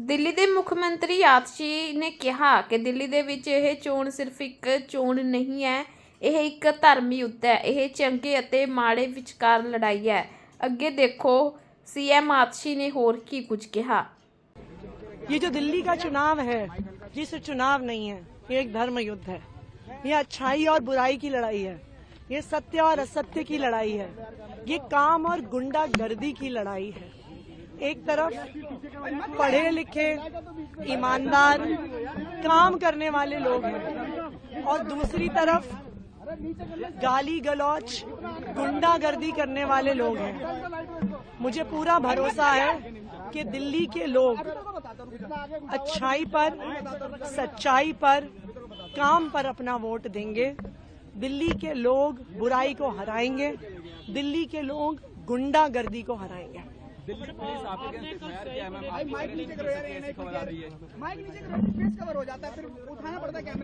ਦਿੱਲੀ ਦੇ ਮੁੱਖ ਮੰਤਰੀ ਆਤਸ਼ੀ ਨੇ ਕਿਹਾ ਕਿ ਦਿੱਲੀ ਦੇ ਵਿੱਚ ਇਹ ਚੋਣ ਸਿਰਫ ਇੱਕ ਚੋਣ ਨਹੀਂ ਹੈ, ਇਹ ਇੱਕ ਧਰਮ ਯੁੱਧ ਹੈ। ਇਹ ਚੰਗੇ ਅਤੇ ਮਾੜੇ ਵਿਚਕਾਰ ਲੜਾਈ ਹੈ। ਅੱਗੇ ਦੇਖੋ सीएम आतशी ने होर की कुछ कहा। ये जो दिल्ली का चुनाव है, ये सिर्फ चुनाव नहीं है, ये एक धर्म युद्ध है। ये अच्छाई और बुराई की लड़ाई है, ये सत्य और असत्य की लड़ाई है, ये काम और गुंडागर्दी की लड़ाई है। एक तरफ पढ़े लिखे ईमानदार काम करने वाले लोग हैं और दूसरी तरफ गाली गलौच गुंडागर्दी करने वाले लोग हैं। मुझे पूरा भरोसा है कि दिल्ली के लोग अच्छाई पर, सच्चाई पर, काम पर अपना वोट देंगे। दिल्ली के लोग बुराई को हराएंगे, दिल्ली के लोग गुंडागर्दी को हराएंगे।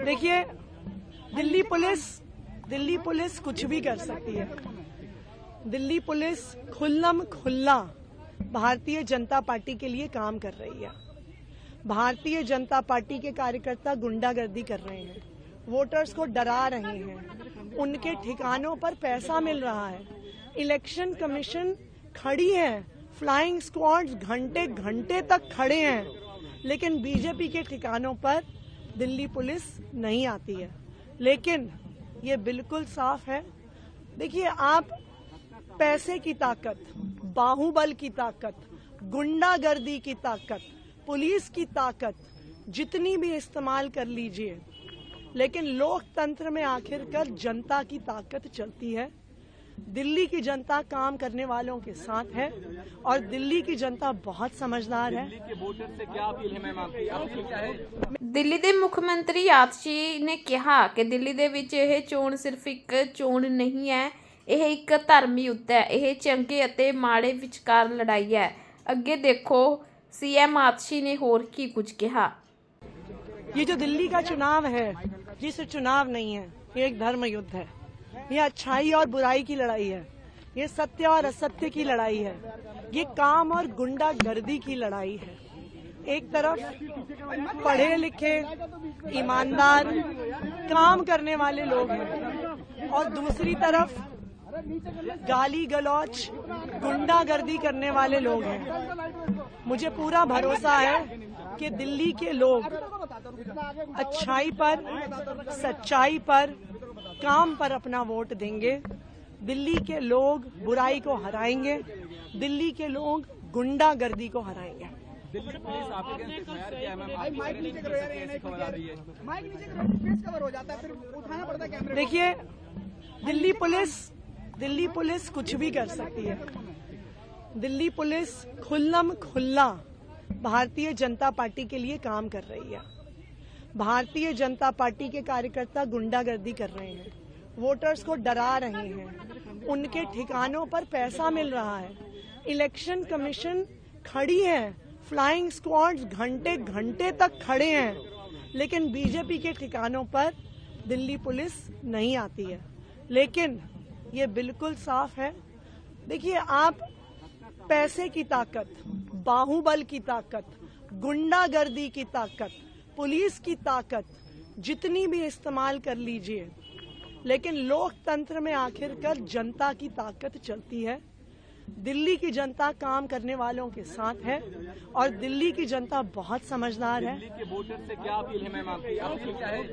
देखिए, दिल्ली पुलिस कुछ भी कर सकती है। दिल्ली पुलिस खुल्लम खुल्ला भारतीय जनता पार्टी के लिए काम कर रही है। भारतीय जनता पार्टी के कार्यकर्ता गुंडागर्दी कर रहे हैं, वोटर्स को डरा रहे हैं, उनके ठिकानों पर पैसा मिल रहा है। इलेक्शन कमीशन खड़ी है, फ्लाइंग स्क्वाड्स घंटे घंटे तक खड़े हैं, लेकिन बीजेपी के ठिकानों पर दिल्ली पुलिस नहीं आती है। लेकिन ये बिल्कुल साफ है। देखिए, आप पैसे की ताकत, बाहुबल की ताकत, गुंडागर्दी की ताकत, पुलिस की ताकत जितनी भी इस्तेमाल कर लीजिए, लेकिन लोकतंत्र में आखिरकार जनता की ताकत चलती है। दिल्ली की जनता काम करने वालों के साथ है और दिल्ली की जनता बहुत समझदार है। दिल्ली के वोटर से क्या अपील है मैम आपकी? अपील क्या है? ਦਿੱਲੀ ਦੇ ਮੁੱਖ ਮੰਤਰੀ ਆਤਸ਼ੀ ਨੇ ਕਿਹਾ ਕਿ ਦਿੱਲੀ ਦੇ ਵਿੱਚ ਇਹ ਚੋਣ ਸਿਰਫ ਇੱਕ ਚੋਣ ਨਹੀਂ ਹੈ, ਇਹ ਇੱਕ ਧਰਮ ਯੁੱਧ ਹੈ। ਇਹ ਚੰਗੇ ਅਤੇ ਮਾੜੇ ਵਿਚਕਾਰ ਲੜਾਈ ਹੈ। ਅੱਗੇ ਦੇਖੋ सीएम आतशी ने होर की कुछ कहा। ये जो दिल्ली का चुनाव है, ये सिर्फ चुनाव नहीं है, ये एक धर्म युद्ध है। ये अच्छाई और बुराई की लड़ाई है, ये सत्य और असत्य की लड़ाई है, ये काम और गुंडागर्दी की लड़ाई है। एक तरफ पढ़े लिखे ईमानदार काम करने वाले लोग हैं और दूसरी तरफ गाली गलौच गुंडागर्दी करने वाले लोग हैं। मुझे पूरा भरोसा है कि दिल्ली के लोग अच्छाई पर, सच्चाई पर, काम पर अपना वोट देंगे। दिल्ली के लोग बुराई को हराएंगे, दिल्ली के लोग गुंडागर्दी को हराएंगे। दिल्ली पुलिस आपके अगेंस्ट एफआईआर किया है मैम, आपकी खबर आ रही है। देखिए, दिल्ली पुलिस कुछ भी कर सकती है। दिल्ली पुलिस खुल्लम खुल्ला भारतीय जनता पार्टी के लिए काम कर रही है। भारतीय जनता पार्टी के कार्यकर्ता गुंडागर्दी कर रहे हैं, वोटर्स को डरा रहे हैं, उनके ठिकानों पर पैसा मिल रहा है। इलेक्शन कमीशन खड़ी है, फ्लाइंग स्क्वाड्स घंटे घंटे तक खड़े हैं, लेकिन बीजेपी के ठिकानों पर दिल्ली पुलिस नहीं आती है। लेकिन ये बिल्कुल साफ है। देखिए, आप पैसे की ताकत, बाहुबल की ताकत, गुंडागर्दी की ताकत, पुलिस की ताकत जितनी भी इस्तेमाल कर लीजिए, लेकिन लोकतंत्र में आखिरकार जनता की ताकत चलती है। दिल्ली की जनता काम करने वालों के साथ है और दिल्ली की जनता बहुत समझदार है। दिल्ली के वोटर से क्या अपील है मैम आपकी? अपील क्या है?